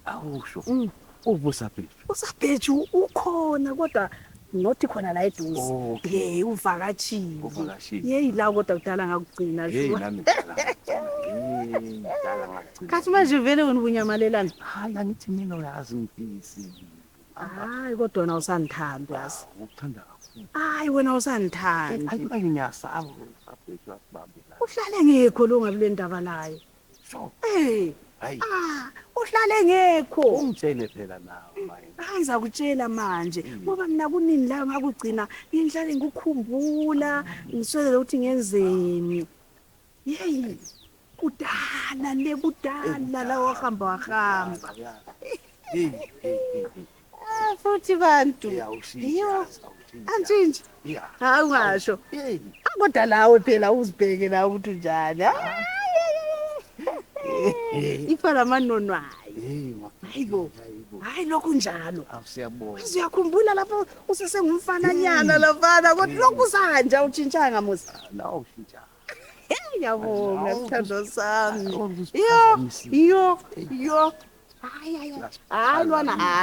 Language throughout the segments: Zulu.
Awusho ubusaphi Usabheju ukhona kodwa not khona la eduze. Okay. Uvakatshile. Uvakashile. Yeyi la kodwa kudala ngakugcina hey sho. nami ngidala ngagcina Kathi manje vele wena ubunyamalelana. hayi angithi mina uyazi ngifisi Hayi kodwa wena usandithanda yazi. ukuthanda kakhulu Hayi wena usandithanda. hayi manje ngiyasaba usaphi asibambe la Uhlale ngekho lo ngabe le ndaba naye. so hayi Uhlale ngekho. ungitshele phela nawe manje Hayi ngizakutshela manje ngoba mina kunini la ngakugcina ngihlale ngikukhumbula ngiswele ukuthi ngenzeni. Yeyi kudala la wahamba hey futhi bantu yo antshintshi yeah hayi ungasho hey kodwa lawe phela uzibheke la ukuthi njani ifana amanonwayo hey hayibo hayi lokhu njalo awusiyabona uziyakhumbula lapho usesengumfana nyana lafana kodwa lokhu usanja utshintshanga musa la ushintsha ngiyabonga sithando sami yo hayi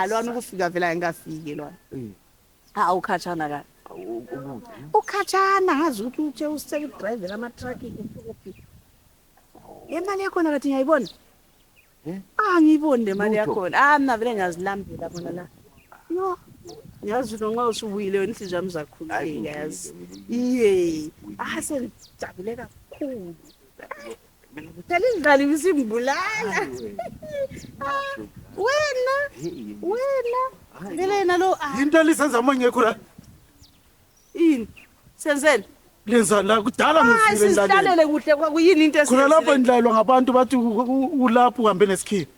lwana ukufika vela ngingafiki lwana ukhatshana ka ukhatshana ngazi ukuthi uthe useke drive ama-truck imali yakhona kathi ngiyayibona ngiyiboni le mali yakhona mina vele ngiyazilambela bona la yo yazi noma usubuyile wena inhliziyo yami zakhululeka yazi iye sengijabule kakhulu phela indlala ibisimbulala wena vele yena lo into lisenza mangekho la ini senzeni lenza la kudala ngizile sihlalele kuhle kwakuyini into khona lapho indlalwa ngabantu bathi ulapho uhambe nesikhipa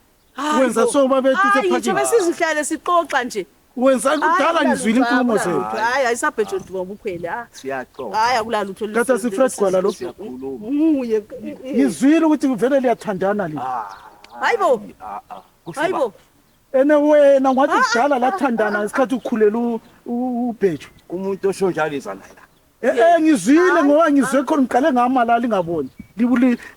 wenza so babethu nje besizihlale sixoxa nje wenza kudala ngizwile inkulumo zenu hayi ayisabhejo nje ngobukhwele siyaxoxa hayi akulala utho kade sifred kwala lo uye ngizwile ukuthi vele liyathandana li hayibo ene wena ngathi kudala lathandana isikhathi ukhulela ubhejo umuntu oshonjalisa la ngizwile ngoba ngizwe khona ngiqale ngamalala ngaboni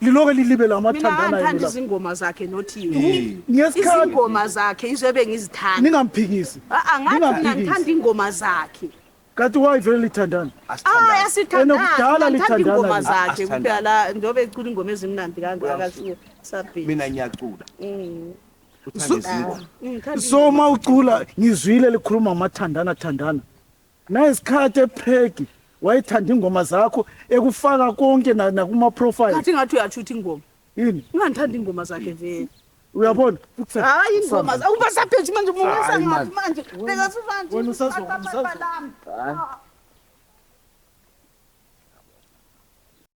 liloke lilibe lamathandana mina ngithanda izingoma zakhe nothiwe ngesikhathi izingoma zakhe izobe ngizithanda ningamphikisi angathi ngithanda ingoma zakhe kathi wayivele lithandana yasithanda kudala lithandana ingoma zakhe kuphela ndobe ecula ingoma ezimnandi kangaka sabhe mina ngiyacula so mawucula ngizwile likhuluma ngamathandana nayisikhathi epheki wayithanda ingoma zakho ekufaka konke nakuma profile kathi ngathi uyachutha ingoma yini ungandithanda ingoma zakhe vele uyabona hayi ingoma ukuba saphethi manje mungisa ngathi manje beka sivanje wena usazwa